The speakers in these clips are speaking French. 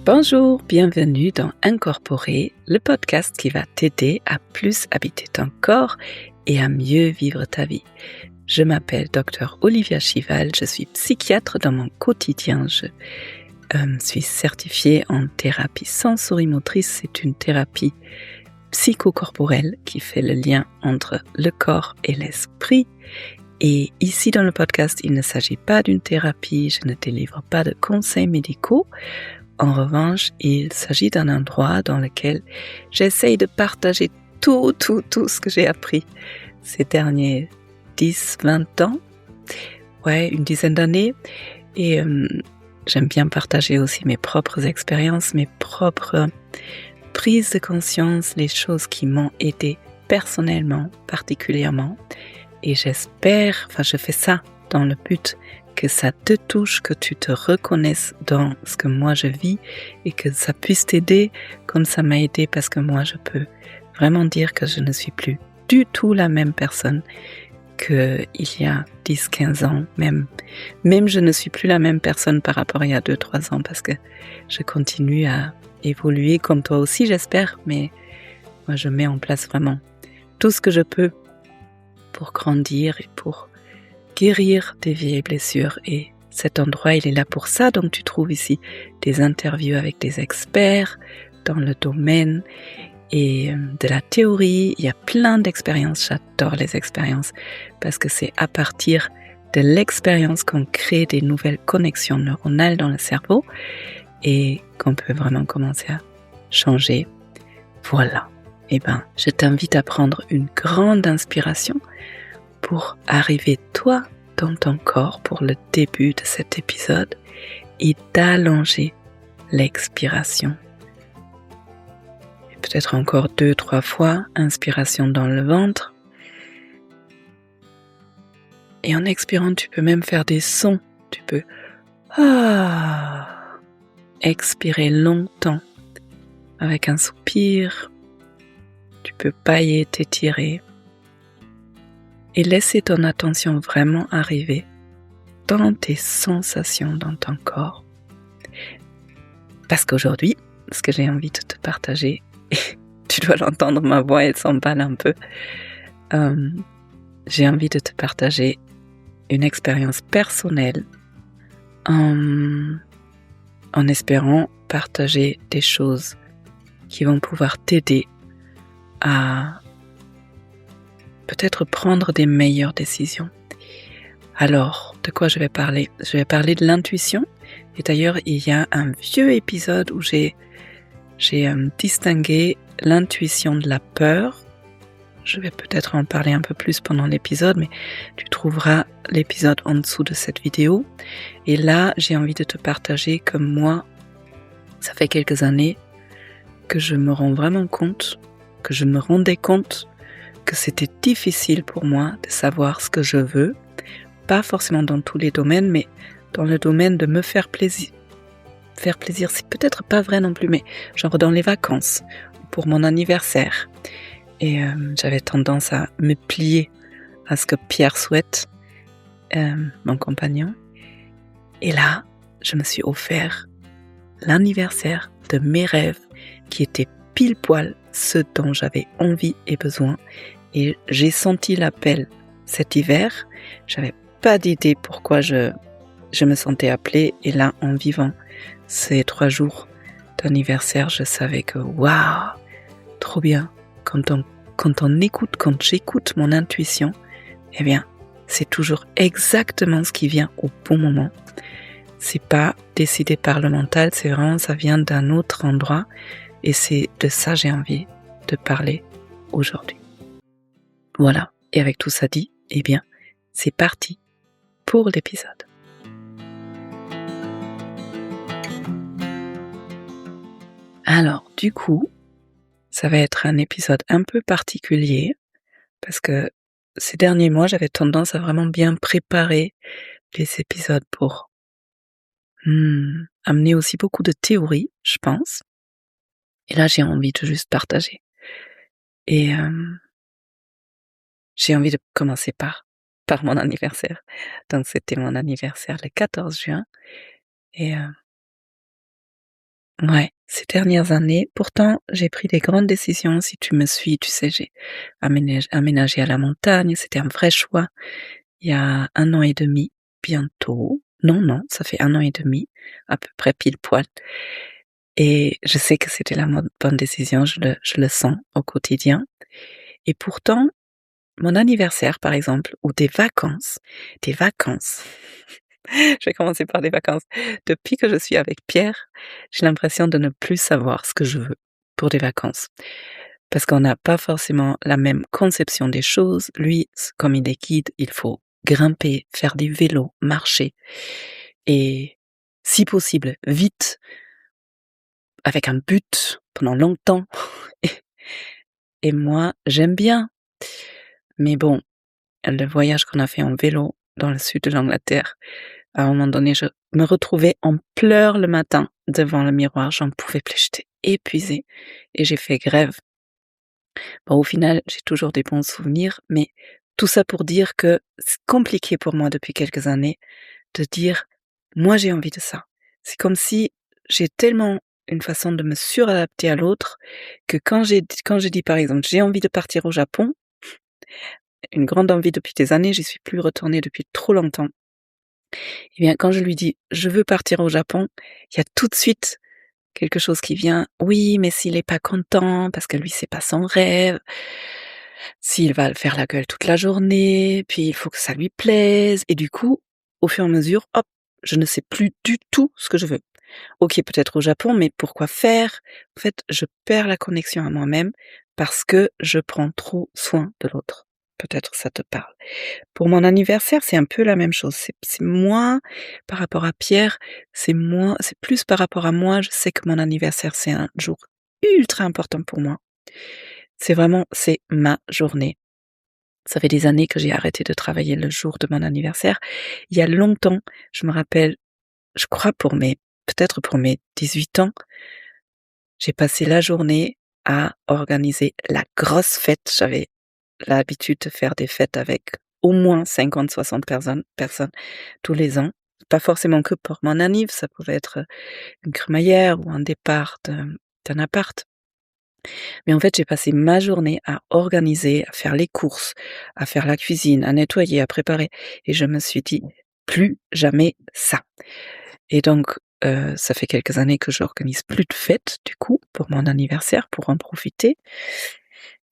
Bonjour, bienvenue dans Incorporer, le podcast qui va t'aider à plus habiter ton corps et à mieux vivre ta vie. Je m'appelle Dr Olivia Chival, je suis psychiatre dans mon quotidien. Je suis certifiée en thérapie sensorimotrice. C'est une thérapie psychocorporelle qui fait le lien entre le corps et l'esprit. Et ici dans le podcast, il ne s'agit pas d'une thérapie, je ne délivre pas de conseils médicaux. En revanche, il s'agit d'un endroit dans lequel j'essaye de partager tout ce que j'ai appris ces derniers 10-20 ans, une dizaine d'années. Et j'aime bien partager aussi mes propres expériences, mes propres prises de conscience, les choses qui m'ont aidé personnellement, particulièrement. Et je fais ça dans le but que ça te touche, que tu te reconnaisses dans ce que moi je vis et que ça puisse t'aider comme ça m'a aidé, parce que moi je peux vraiment dire que je ne suis plus du tout la même personne qu'il y a 10-15 ans. Même je ne suis plus la même personne par rapport à il y a 2-3 ans, parce que je continue à évoluer comme toi aussi, j'espère, mais moi je mets en place vraiment tout ce que je peux pour grandir et pour guérir des vieilles blessures. Et cet endroit, il est là pour ça. Donc tu trouves ici des interviews avec des experts dans le domaine et de la théorie. Il y a plein d'expériences. J'adore les expériences parce que c'est à partir de l'expérience qu'on crée des nouvelles connexions neuronales dans le cerveau et qu'on peut vraiment commencer à changer. Voilà. Je t'invite à prendre une grande inspiration pour arriver toi dans ton corps pour le début de cet épisode et d'allonger l'expiration. Et peut-être encore 2-3 fois, inspiration dans le ventre. Et en expirant, tu peux même faire des sons. Tu peux expirer longtemps avec un soupir. Tu peux bâiller, t'étirer. Et laisser ton attention vraiment arriver dans tes sensations dans ton corps. Parce qu'aujourd'hui, ce que j'ai envie de te partager, et tu dois l'entendre, ma voix elle s'emballe un peu, j'ai envie de te partager une expérience personnelle en espérant partager des choses qui vont pouvoir t'aider à peut-être prendre des meilleures décisions. Alors, de quoi je vais parler ? Je vais parler de l'intuition. Et d'ailleurs, il y a un vieux épisode où j'ai distingué l'intuition de la peur. Je vais peut-être en parler un peu plus pendant l'épisode, mais tu trouveras l'épisode en dessous de cette vidéo. Et là, j'ai envie de te partager que moi, ça fait quelques années que je me rends vraiment compte, que je me rendais compte que c'était difficile pour moi de savoir ce que je veux, pas forcément dans tous les domaines, mais dans le domaine de me faire plaisir. Faire plaisir, c'est peut-être pas vrai non plus, mais genre dans les vacances, pour mon anniversaire. Et j'avais tendance à me plier à ce que Pierre souhaite, mon compagnon. Et là, je me suis offert l'anniversaire de mes rêves, qui était pile poil ce dont j'avais envie et besoin. Et j'ai senti l'appel cet hiver. J'avais pas d'idée pourquoi je me sentais appelée. Et là, en vivant ces 3 jours d'anniversaire, je savais que waouh, trop bien. Quand j'écoute mon intuition, eh bien, c'est toujours exactement ce qui vient au bon moment. C'est pas décidé par le mental, c'est vraiment, ça vient d'un autre endroit. Et c'est de ça que j'ai envie de parler aujourd'hui. Voilà, et avec tout ça dit, eh bien, c'est parti pour l'épisode. Alors, du coup, ça va être un épisode un peu particulier, parce que ces derniers mois, j'avais tendance à vraiment bien préparer les épisodes pour amener aussi beaucoup de théorie, je pense. Et là, j'ai envie de juste partager. Et j'ai envie de commencer par mon anniversaire. Donc c'était mon anniversaire le 14 juin. Et Ouais, ces dernières années, pourtant, j'ai pris des grandes décisions. Si tu me suis, tu sais, j'ai aménagé à la montagne. C'était un vrai choix il y a 1 an et demi, bientôt. Non, non, ça fait 1 an et demi, à peu près pile poil. Et je sais que c'était la bonne décision, je le sens au quotidien. Et pourtant, mon anniversaire, par exemple, ou des vacances. Je vais commencer par des vacances. Depuis que je suis avec Pierre, j'ai l'impression de ne plus savoir ce que je veux pour des vacances. Parce qu'on n'a pas forcément la même conception des choses. Lui, comme il est guide, il faut grimper, faire du vélo, marcher. Et si possible, vite, avec un but, pendant longtemps. Et, et moi, j'aime bien. Mais bon, le voyage qu'on a fait en vélo dans le sud de l'Angleterre, à un moment donné, je me retrouvais en pleurs le matin devant le miroir, j'en pouvais plus, j'étais épuisée et j'ai fait grève. Bon, au final, j'ai toujours des bons souvenirs, mais tout ça pour dire que c'est compliqué pour moi depuis quelques années de dire: «Moi, j'ai envie de ça». C'est comme si j'ai tellement une façon de me suradapter à l'autre que quand j'ai dit, par exemple: «J'ai envie de partir au Japon», une grande envie depuis des années, j'y suis plus retournée depuis trop longtemps. Eh bien, quand je lui dis: «Je veux partir au Japon», il y a tout de suite quelque chose qui vient: «Oui, mais s'il est pas content, parce que lui, c'est pas son rêve, s'il va faire la gueule toute la journée, puis il faut que ça lui plaise» et du coup, au fur et à mesure, hop, je ne sais plus du tout ce que je veux. OK, peut-être au Japon, mais pourquoi faire? En fait, je perds la connexion à moi-même parce que je prends trop soin de l'autre. Peut-être ça te parle. Pour mon anniversaire, c'est un peu la même chose. C'est moins par rapport à Pierre, c'est plus par rapport à moi. Je sais que mon anniversaire, c'est un jour ultra important pour moi. C'est ma journée. Ça fait des années que j'ai arrêté de travailler le jour de mon anniversaire. Il y a longtemps, je me rappelle, je crois peut-être pour mes 18 ans, j'ai passé la journée à organiser la grosse fête. J'avais l'habitude de faire des fêtes avec au moins 50-60 personnes tous les ans. Pas forcément que pour mon anniv, ça pouvait être une crémaillère ou un départ d'un appart. Mais en fait, j'ai passé ma journée à organiser, à faire les courses, à faire la cuisine, à nettoyer, à préparer et je me suis dit: «Plus jamais ça». Et donc, ça fait quelques années que j'organise plus de fêtes, du coup, pour mon anniversaire, pour en profiter.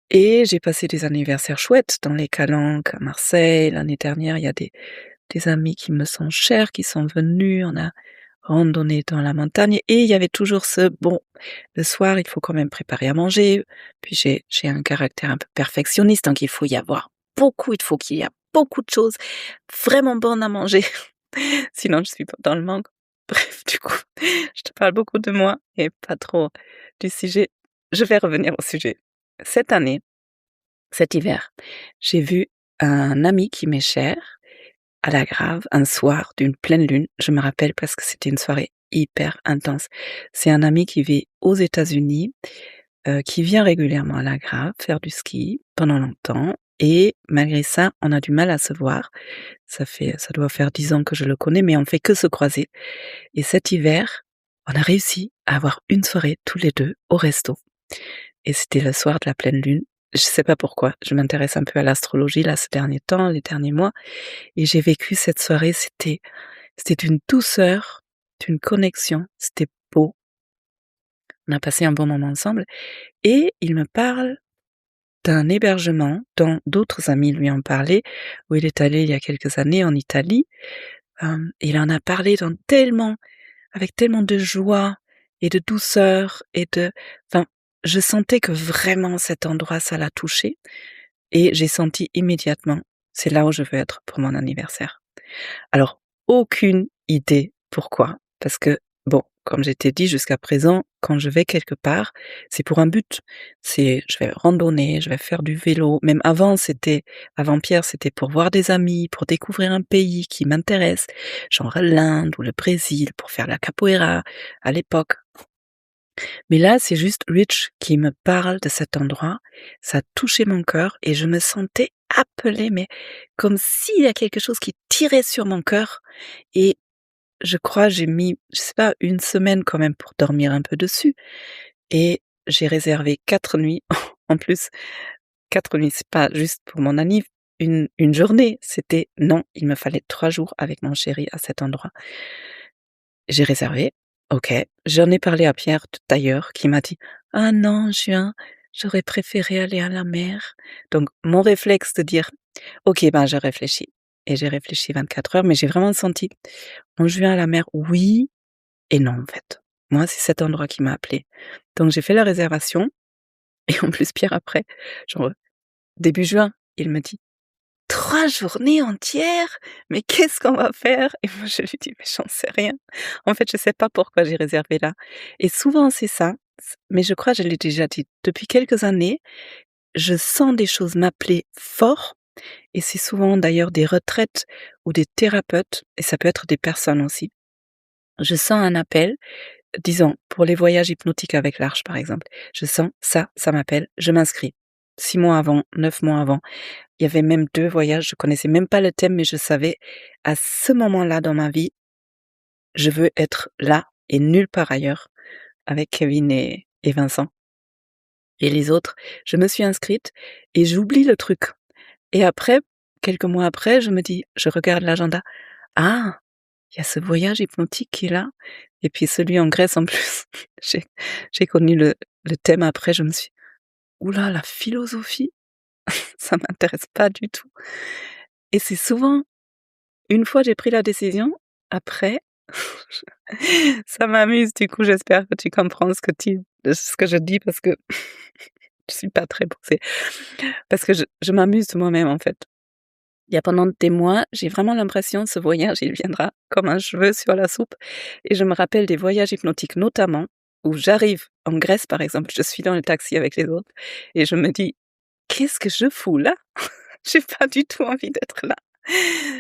Et j'ai passé des anniversaires chouettes dans les Calanques, à Marseille. L'année dernière, il y a des amis qui me sont chers, qui sont venus, on a randonné dans la montagne et il y avait toujours bon, le soir, il faut quand même préparer à manger. Puis j'ai un caractère un peu perfectionniste, donc il faut y avoir beaucoup, il faut qu'il y a beaucoup de choses vraiment bonnes à manger, sinon je suis pas dans le manque. Bref, du coup, je te parle beaucoup de moi et pas trop du sujet. Je vais revenir au sujet. Cette année, cet hiver, j'ai vu un ami qui m'est cher à la Grave un soir d'une pleine lune. Je me rappelle parce que c'était une soirée hyper intense. C'est un ami qui vit aux États-Unis, qui vient régulièrement à la Grave faire du ski pendant longtemps et malgré ça, on a du mal à se voir. Ça doit faire 10 ans que je le connais, mais on fait que se croiser et cet hiver, on a réussi à avoir une soirée tous les 2 au resto et c'était le soir de la pleine lune. Je sais pas pourquoi, je m'intéresse un peu à l'astrologie là ces derniers temps, les derniers mois et j'ai vécu cette soirée, c'était d'une douceur, d'une connexion, c'était beau. On a passé un bon moment ensemble et il me parle d'un hébergement dont d'autres amis lui ont parlé, où il est allé il y a quelques années en Italie. Il en a parlé avec tellement de joie et de douceur enfin, je sentais que vraiment cet endroit, ça l'a touché et j'ai senti immédiatement, c'est là où je veux être pour mon anniversaire. Alors, aucune idée pourquoi, parce que bon, comme je t'ai dit jusqu'à présent, quand je vais quelque part, c'est pour un but. Je vais randonner, je vais faire du vélo. Même avant-Pierre, c'était pour voir des amis, pour découvrir un pays qui m'intéresse, genre l'Inde ou le Brésil, pour faire la capoeira à l'époque. Mais là, c'est juste Rich qui me parle de cet endroit. Ça a touché mon cœur et je me sentais appelée, mais comme s'il y a quelque chose qui tirait sur mon cœur et je crois, j'ai mis, je sais pas, une semaine quand même pour dormir un peu dessus et j'ai réservé 4 nuits en plus. 4 nuits, c'est pas juste pour mon anniv, une journée, c'était non, il me fallait 3 jours avec mon chéri à cet endroit. J'ai réservé, OK. J'en ai parlé à Pierre d'ailleurs qui m'a dit: «Ah non, juin, j'aurais préféré aller à la mer». Donc mon réflexe de dire: «OK, ben je réfléchis» et j'ai réfléchi 24 heures, mais j'ai vraiment senti en juin à la mer, oui et non en fait. Moi, c'est cet endroit qui m'a appelée. Donc j'ai fait la réservation et en plus Pierre après, genre début juin, il me dit: 3 journées entières? Mais qu'est-ce qu'on va faire? Et moi je lui dis: «Mais j'en sais rien. En fait, je sais pas pourquoi j'ai réservé là» et souvent c'est ça, mais je crois que je l'ai déjà dit. Depuis quelques années, je sens des choses m'appeler fort et c'est souvent d'ailleurs des retraites ou des thérapeutes et ça peut être des personnes aussi. Je sens un appel, disons pour les voyages hypnotiques avec l'Arche par exemple. Je sens ça m'appelle, je m'inscris. 6 mois avant, 9 mois avant. Il y avait même 2 voyages, je connaissais même pas le thème, mais je savais à ce moment-là dans ma vie, je veux être là et nulle part ailleurs avec Kevin et Vincent et les autres. Je me suis inscrite et j'oublie le truc et après, quelques mois après, je me dis je regarde l'agenda: «Ah, il y a ce voyage hypnotique qui est là» et puis celui en Grèce en plus. J'ai j'ai connu le thème après, je me suis: «Ouh là, la philosophie, ça m'intéresse pas du tout» et c'est souvent une fois j'ai pris la décision, après, ça m'amuse du coup, j'espère que tu comprends ce que je dis parce que je suis pas très posée. Parce que je m'amuse de moi-même en fait. Il y a pendant des mois, j'ai vraiment l'impression ce voyage, il viendra comme un cheveu sur la soupe et je me rappelle des voyages hypnotiques notamment où j'arrive en Grèce par exemple, je suis dans le taxi avec les autres et je me dis: «Qu'est-ce que je fous là?» J'ai pas du tout envie d'être là.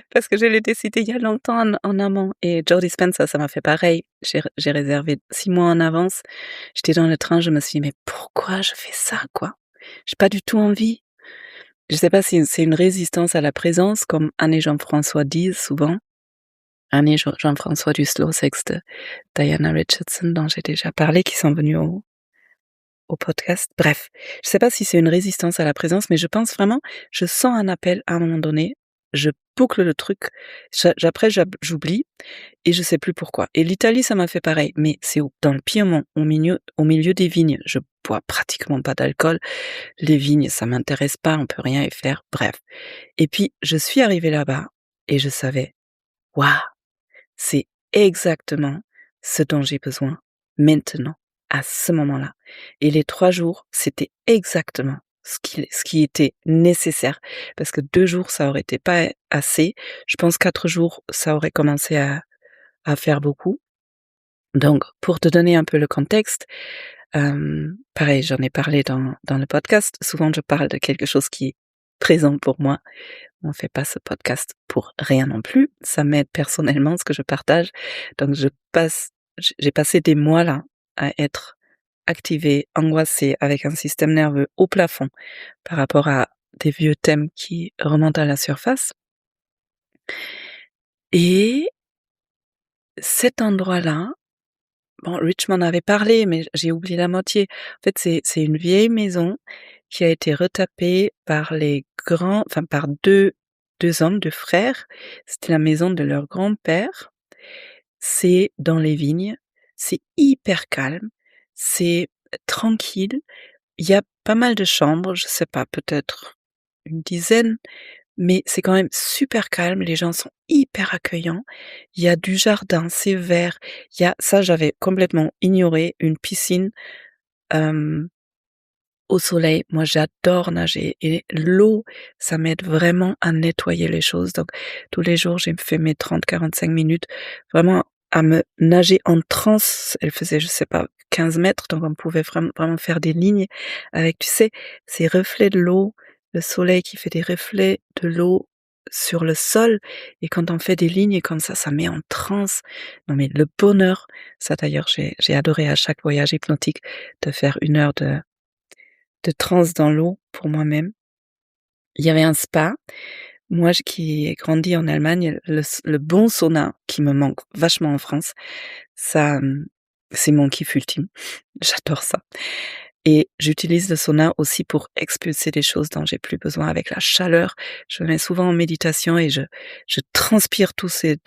Parce que je l'ai décidé il y a longtemps en amont et Joe Dispenza, ça m'a fait pareil. J'ai réservé 6 mois en avance. J'étais dans le train, je me suis dit: «Mais pourquoi je fais ça, quoi?» J'ai pas du tout envie. Je sais pas si c'est une résistance à la présence comme Anne et Jean-François disent souvent. Anne et Jean-François du slow sex de Diana Richardson dont j'ai déjà parlé, qui sont venus au podcast. Bref, je sais pas si c'est une résistance à la présence, mais je pense vraiment, je sens un appel à un moment donné, je boucle le truc, après j'oublie et je sais plus pourquoi. Et l'Italie, ça m'a fait pareil, mais c'est dans le Piémont, au milieu des vignes. Je bois pratiquement pas d'alcool. Les vignes, ça m'intéresse pas, on peut rien y faire. Bref. Et puis, je suis arrivée là-bas et je savais, waouh, c'est exactement ce dont j'ai besoin maintenant, à ce moment-là. Et les 3 jours, c'était exactement ce qui était nécessaire. Parce que 2 jours, ça aurait été pas assez. Je pense 4 jours, ça aurait commencé à faire beaucoup. Donc, pour te donner un peu le contexte, pareil, j'en ai parlé dans le podcast. Souvent, je parle de quelque chose qui est présent pour moi. On fait pas ce podcast pour rien non plus. Ça m'aide personnellement, ce que je partage. Donc j'ai passé des mois là à être activée, angoissée, avec un système nerveux au plafond par rapport à des vieux thèmes qui remontent à la surface. Et cet endroit-là, bon, Rich m'en avait parlé, mais j'ai oublié la moitié. En fait, c'est une vieille maison qui a été retapée par par deux hommes, 2 frères. C'était la maison de leur grand-père. C'est dans les vignes, c'est hyper calme, c'est tranquille. Il y a pas mal de chambres, je sais pas, peut-être une dizaine, mais c'est quand même super calme, les gens sont hyper accueillants. Il y a du jardin, c'est vert. Il y a ça, j'avais complètement ignoré, une piscine, hem, au soleil. Moi, j'adore nager et l'eau, ça m'aide vraiment à nettoyer les choses. Donc tous les jours, j'ai fait mes 30-45 minutes vraiment à me nager en transe. Elle faisait, je sais pas, 15 mètres, donc on pouvait vraiment faire des lignes avec, tu sais, ces reflets de l'eau, le soleil qui fait des reflets de l'eau sur le sol et quand on fait des lignes comme ça met en transe. Non mais le bonheur, ça d'ailleurs j'ai adoré à chaque voyage hypnotique de faire 1 heure de transe dans l'eau pour moi-même. Il y avait un spa. Moi qui ai grandi en Allemagne, le bon sauna qui me manque vachement en France, ça, c'est mon kiff ultime. J'adore ça et j'utilise le sauna aussi pour expulser des choses dont j'ai plus besoin avec la chaleur. Je me mets souvent en méditation et je transpire tout ce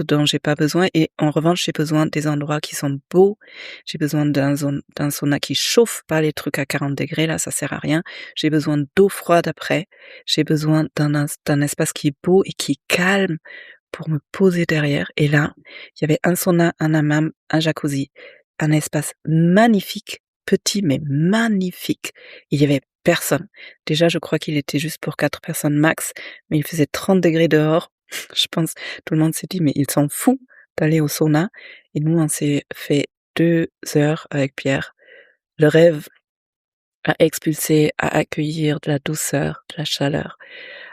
dont j'ai pas besoin et en revanche, j'ai besoin des endroits qui sont beaux. J'ai besoin d'un sauna qui chauffe, pas les trucs à 40 degrés là, ça sert à rien. J'ai besoin d'eau froide après. J'ai besoin d'un espace qui est beau et qui est calme pour me poser derrière et là, il y avait un sauna, un hammam, un jacuzzi, un espace magnifique, petit mais magnifique. Il y avait personne. Déjà, je crois qu'il était juste pour 4 personnes max, mais il faisait 30 degrés dehors. Je pense, tout le monde s'est dit: «Mais il s'en fout d'aller au sauna» et nous, on s'est fait 2 heures avec Pierre. Le rêve à expulser, à accueillir de la douceur, de la chaleur,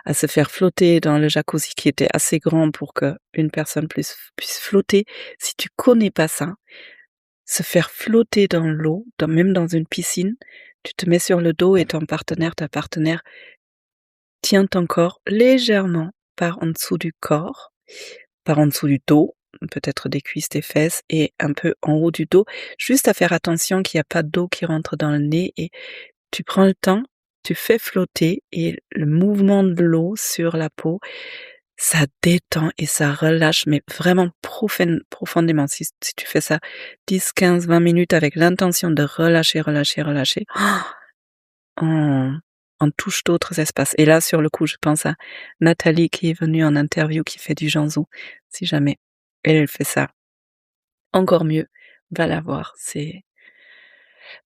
à se faire flotter dans le jacuzzi qui était assez grand pour qu'une personne puisse flotter. Si tu connais pas ça, se faire flotter dans l'eau, même dans une piscine, tu te mets sur le dos et ta partenaire tient ton corps légèrement par en dessous du corps, par en dessous du dos, peut-être des cuisses, des fesses et un peu en haut du dos. Juste à faire attention qu'il n'y a pas d'eau qui rentre dans le nez et tu prends le temps, tu fais flotter et le mouvement de l'eau sur la peau, ça détend et ça relâche, mais vraiment profondément. Si tu fais ça 10, 15, 20 minutes avec l'intention de relâcher, relâcher, relâcher, on, on touche d'autres espaces. Et là, sur le coup, je pense à Nathalie qui est venue en interview, qui fait du Janzou. Si jamais elle fait ça, encore mieux, va la voir.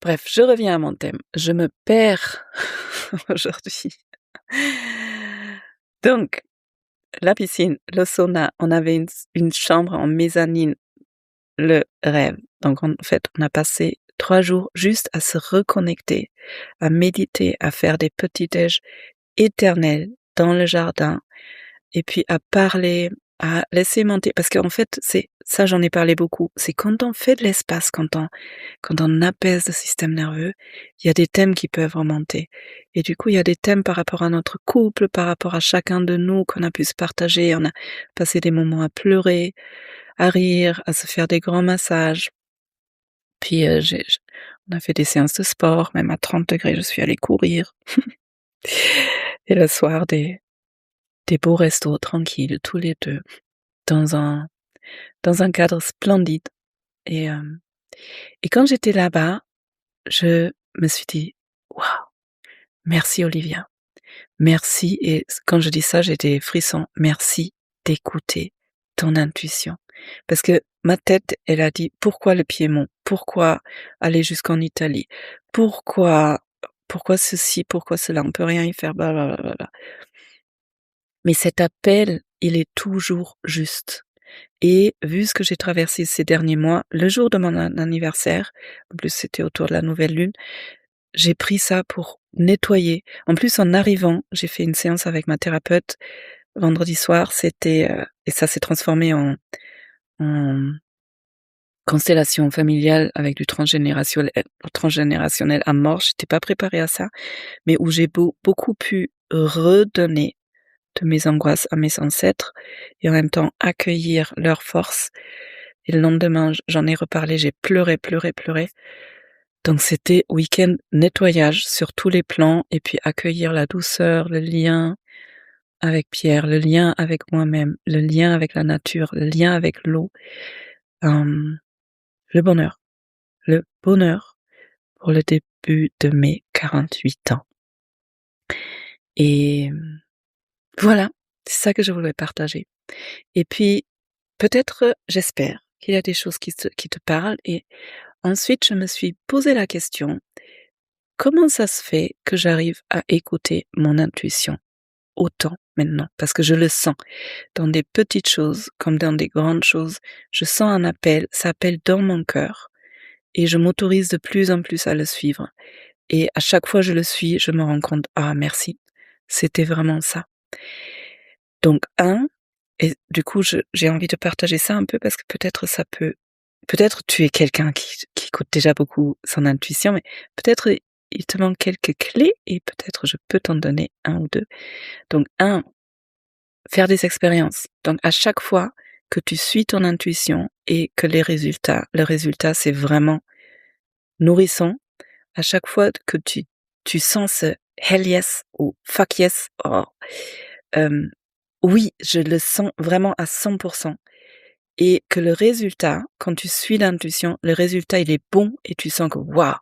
Bref, je reviens à mon thème. Je me perds aujourd'hui. Donc, la piscine, le sauna, on avait une chambre en mezzanine, le rêve. Donc, en fait, on a passé 3 jours juste à se reconnecter, à méditer, à faire des petits déj éternels dans le jardin et puis à parler, à laisser monter. Parce qu'en fait, c'est ça, j'en ai parlé beaucoup. C'est quand on fait de l'espace, quand on apaise le système nerveux, il y a des thèmes qui peuvent remonter. Et du coup, il y a des thèmes par rapport à notre couple, par rapport à chacun de nous qu'on a pu se partager. On a passé des moments à pleurer, à rire, à se faire des grands massages. Puis on a fait des séances de sport, même à 30 degrés, je suis allée courir. Et le soir, des beaux restos tranquilles, tous les deux, dans un cadre splendide. Et, et quand j'étais là-bas, je me suis dit: «Waouh, merci Olivia, merci» et quand je dis ça, j'ai des frissons. Merci d'écouter ton intuition. Parce que ma tête, elle a dit: «Pourquoi le Piémont? Pourquoi aller jusqu'en Italie? Pourquoi ceci? Pourquoi cela? On peut rien y faire, blablabla». Mais cet appel, il est toujours juste. Et vu ce que j'ai traversé ces derniers mois, le jour de mon anniversaire, en plus c'était autour de la nouvelle lune, j'ai pris ça pour nettoyer. En plus, en arrivant, j'ai fait une séance avec ma thérapeute vendredi soir, c'était, et ça s'est transformé en constellation familiale avec du transgénérationnel à mort. J'étais pas préparée à ça, mais où j'ai beaucoup pu redonner de mes angoisses à mes ancêtres et en même temps accueillir leur force. Et le lendemain, j'en ai reparlé, j'ai pleuré, pleuré, pleuré. Donc c'était week-end nettoyage sur tous les plans et puis accueillir la douceur, le lien avec Pierre, le lien avec moi-même, le lien avec la nature, le lien avec l'eau, le bonheur. Le bonheur pour le début de mes 48 ans. Et voilà, c'est ça que je voulais partager. Et puis, peut-être, j'espère qu'il y a des choses qui te parlent et ensuite je me suis posé la question: «Comment ça se fait que j'arrive à écouter mon intuition autant maintenant?» Parce que je le sens dans des petites choses comme dans des grandes choses. Je sens un appel, ça appelle dans mon cœur et je m'autorise de plus en plus à le suivre et à chaque fois je le suis, je me rends compte: «Ah merci, c'était vraiment ça». Donc et du coup j'ai envie de partager ça un peu parce que peut-être tu es quelqu'un qui écoute déjà beaucoup son intuition, mais peut-être il te manque quelques clés et peut-être je peux t'en donner un ou deux. Donc faire des expériences. Donc à chaque fois que tu suis ton intuition et que le résultat c'est vraiment nourrissant, à chaque fois que tu sens ce hell yes ou fuck yes, oh, oui, je le sens vraiment à 100%. Et que le résultat, quand tu suis l'intuition, le résultat il est bon et tu sens que waouh,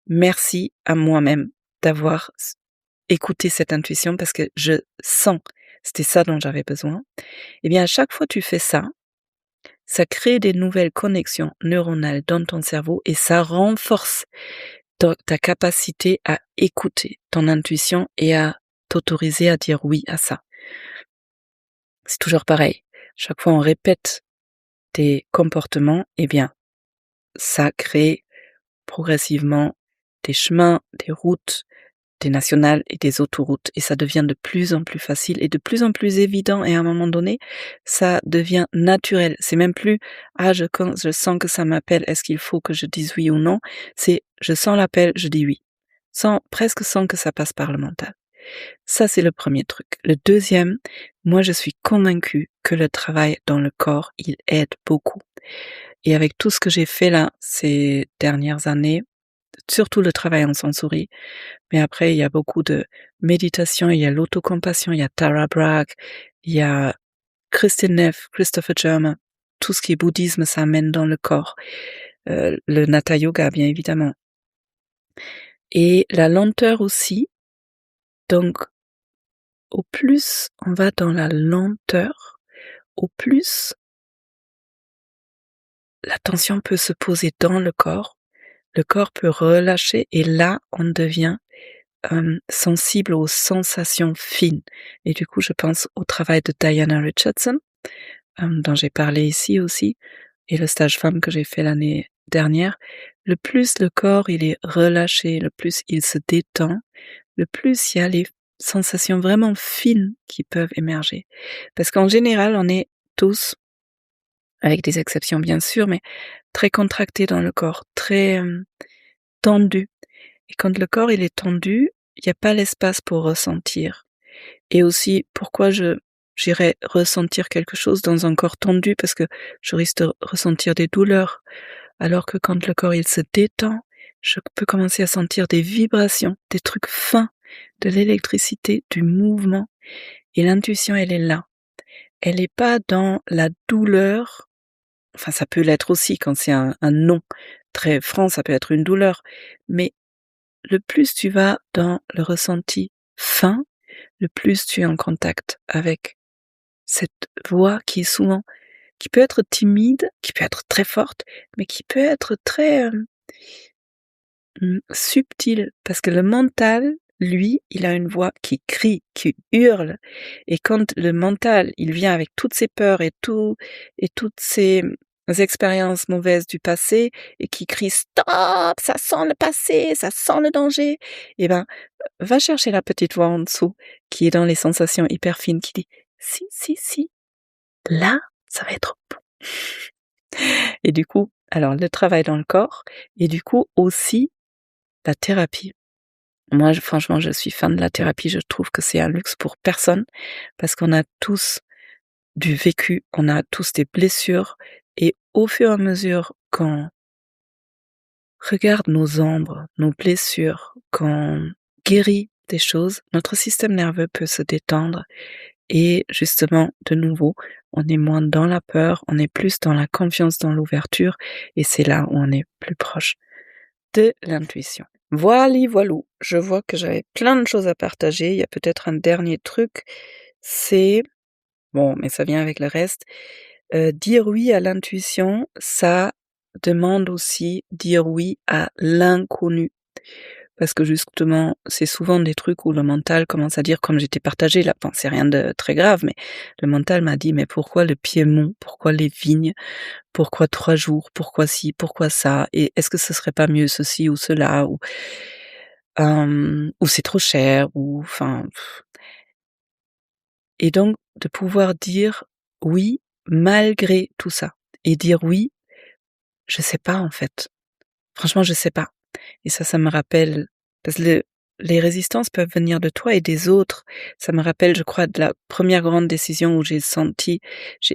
merci à moi-même d'avoir écouté cette intuition parce que je sens, c'était ça dont j'avais besoin. Et bien à chaque fois que tu fais ça, ça crée des nouvelles connexions neuronales dans ton cerveau et ça renforce ta capacité à écouter ton intuition et à t'autoriser à dire oui à ça. C'est toujours pareil. Chaque fois on répète tes comportements, eh bien, ça crée progressivement des chemins, des routes, des nationales et des autoroutes. Et ça devient de plus en plus facile et de plus en plus évident. Et à un moment donné, ça devient naturel. C'est même plus, quand je sens que ça m'appelle, est-ce qu'il faut que je dise oui ou non? C'est, je sens l'appel, je dis oui. Presque sans que ça passe par le mental. Ça, c'est le premier truc. Le deuxième, moi, je suis convaincue que le travail dans le corps, il aide beaucoup. Et avec tout ce que j'ai fait là, ces dernières années, surtout le travail en sensory, mais après, il y a beaucoup de méditation, il y a l'autocompassion, il y a Tara Brach, il y a Kristin Neff, Christopher Germer, tout ce qui est bouddhisme, ça amène dans le corps. Le Hatha Yoga, bien évidemment. Et la lenteur aussi. Donc, au plus on va dans la lenteur, au plus la tension peut se poser dans le corps peut relâcher et là on devient sensible aux sensations fines. Et du coup je pense au travail de Diana Richardson, dont j'ai parlé ici aussi, et le stage femme que j'ai fait l'année dernière. Le plus le corps il est relâché, le plus il se détend, le plus il y a les sensations vraiment fines qui peuvent émerger. Parce qu'en général, on est tous, avec des exceptions bien sûr, mais très contractés dans le corps, très tendus. Et quand le corps il est tendu, il n'y a pas l'espace pour ressentir. Et aussi, pourquoi j'irais ressentir quelque chose dans un corps tendu? Parce que je risque de ressentir des douleurs. Alors que quand le corps il se détend, je peux commencer à sentir des vibrations, des trucs fins, de l'électricité, du mouvement. Et l'intuition, elle est là. Elle n'est pas dans la douleur. Enfin, ça peut l'être aussi quand c'est un non très franc, ça peut être une douleur. Mais le plus tu vas dans le ressenti fin, le plus tu es en contact avec cette voix qui est souvent, qui peut être timide, qui peut être très forte, mais qui peut être très subtile. Parce que le mental, lui, il a une voix qui crie, qui hurle. Et quand le mental, il vient avec toutes ses peurs et toutes ses expériences mauvaises du passé et qui crie stop, ça sent le passé, ça sent le danger, eh ben, va chercher la petite voix en dessous qui est dans les sensations hyper fines qui dit si, si, si, là, ça va être bon. Et du coup, alors le travail dans le corps et du coup aussi la thérapie. Moi, franchement, je suis fan de la thérapie. Je trouve que c'est un luxe pour personne parce qu'on a tous du vécu, on a tous des blessures et au fur et à mesure qu'on regarde nos ombres, nos blessures, qu'on guérit des choses, notre système nerveux peut se détendre et justement, de nouveau, on est moins dans la peur, on est plus dans la confiance, dans l'ouverture et c'est là où on est plus proche de l'intuition. Voilou, je vois que j'avais plein de choses à partager. Il y a peut-être un dernier truc, c'est, bon, mais ça vient avec le reste, dire oui à l'intuition, ça demande aussi dire oui à l'inconnu. Parce que justement, c'est souvent des trucs où le mental commence à dire, comme j'étais partagée là, bon, c'est rien de très grave, mais le mental m'a dit, mais pourquoi le Piémont? Pourquoi les vignes? Pourquoi 3 jours? Pourquoi ci? Pourquoi ça? Et est-ce que ce serait pas mieux ceci ou cela? Ou c'est trop cher? Ou enfin, et donc de pouvoir dire oui malgré tout ça. Et dire oui, je sais pas en fait. Franchement, je sais pas. Et ça me rappelle, parce que les résistances peuvent venir de toi et des autres. Ça me rappelle, je crois, de la première grande décision où j'ai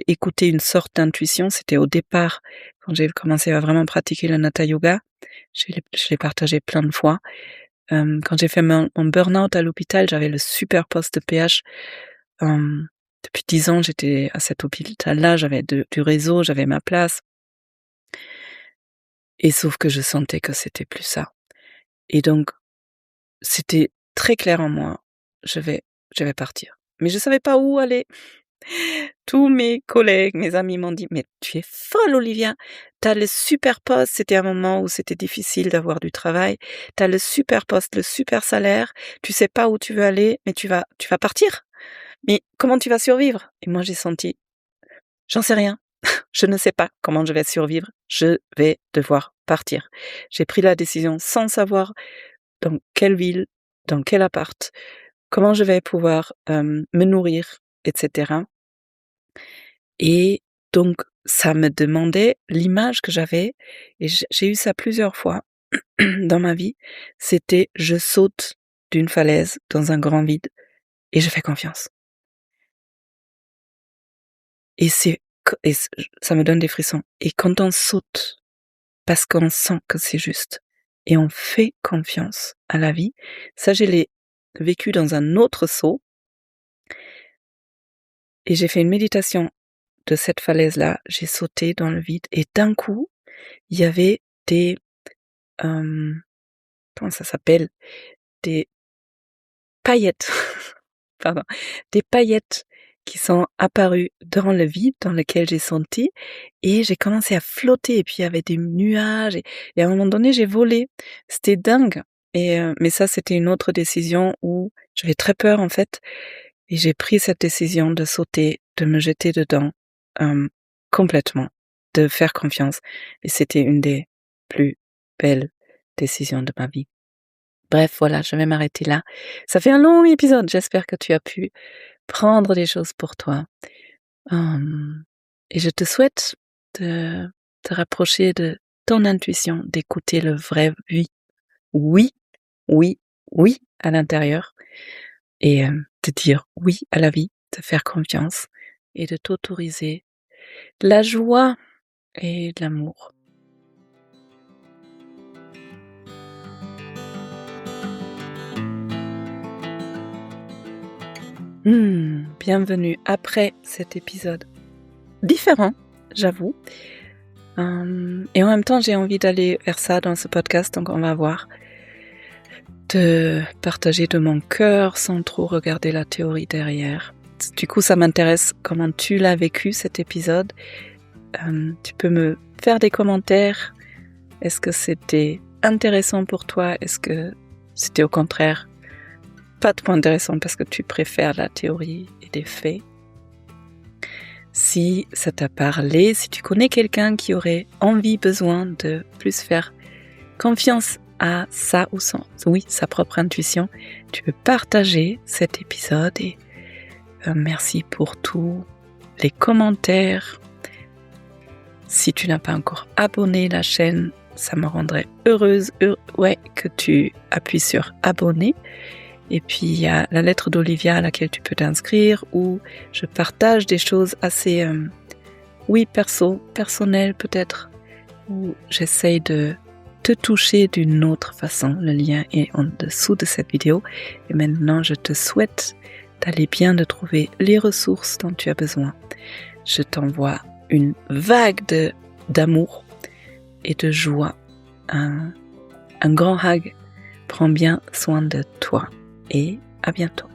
écouté une sorte d'intuition. C'était au départ, quand j'ai commencé à vraiment pratiquer le Hatha Yoga. Je l'ai partagé plein de fois. Quand j'ai fait mon burn-out à l'hôpital, j'avais le super poste de PH. Depuis 10 ans, j'étais à cet hôpital-là, j'avais du réseau, j'avais ma place. Et sauf que je sentais que c'était plus ça. Et donc, c'était très clair en moi, je vais partir. Mais je savais pas où aller. Tous mes collègues, mes amis m'ont dit: «Mais tu es folle Olivia, t'as le super poste», c'était un moment où c'était difficile d'avoir du travail. «Tu as le super poste, le super salaire, tu sais pas où tu veux aller, mais tu vas partir. Mais comment tu vas survivre?» Et moi j'ai senti: «J'en sais rien, je ne sais pas comment je vais survivre, je vais devoir partir». J'ai pris la décision sans savoir dans quelle ville, dans quel appart, comment je vais pouvoir, me nourrir et cetera. Et donc ça me demandait l'image que j'avais et j'ai eu ça plusieurs fois dans ma vie, c'était je saute d'une falaise dans un grand vide et je fais confiance. Et ça me donne des frissons. Et quand on saute, parce qu'on sent que c'est juste et on fait confiance à la vie, ça je l'ai vécu dans un autre saut et j'ai fait une méditation de cette falaise-là, j'ai sauté dans le vide et d'un coup, il y avait des, comment ça s'appelle? Des paillettes, pardon, des paillettes qui sont apparues dans le vide dans lequel j'ai senti et j'ai commencé à flotter et puis il y avait des nuages et à un moment donné, j'ai volé. C'était dingue mais ça, c'était une autre décision où j'avais très peur, en fait et j'ai pris cette décision de sauter, de me jeter dedans, complètement, de faire confiance et c'était une des plus belles décisions de ma vie. Bref, voilà, je vais m'arrêter là. Ça fait un long épisode, j'espère que tu as pu prendre des choses pour toi. Et je te souhaite de te rapprocher de ton intuition, d'écouter le vrai oui. Oui, oui, oui à l'intérieur et de dire oui à la vie, de faire confiance et de t'autoriser la joie et de l'amour. Bienvenue après cet épisode différent, j'avoue. Et en même temps, j'ai envie d'aller vers ça dans ce podcast, donc on va voir. De partager de mon cœur sans trop regarder la théorie derrière. Du coup, ça m'intéresse comment tu l'as vécu cet épisode. Tu peux me faire des commentaires. Est-ce que c'était intéressant pour toi? Est-ce que c'était au contraire pas trop intéressant parce que tu préfères la théorie et les faits? Si ça t'a parlé, si tu connais quelqu'un qui aurait envie, besoin de plus faire confiance à sa propre intuition, tu peux partager cet épisode et merci pour tous les commentaires. Si tu n'as pas encore abonné la chaîne, ça me rendrait heureuse que tu appuies sur abonner. Et puis il y a la lettre d'Olivia à laquelle tu peux t'inscrire où je partage des choses assez personnelles peut-être, où j'essaye de te toucher d'une autre façon. Le lien est en dessous de cette vidéo. Et maintenant, je te souhaite d'aller bien, de trouver les ressources dont tu as besoin. Je t'envoie une vague d'amour et de joie. Un grand hug. Prends bien soin de toi et à bientôt.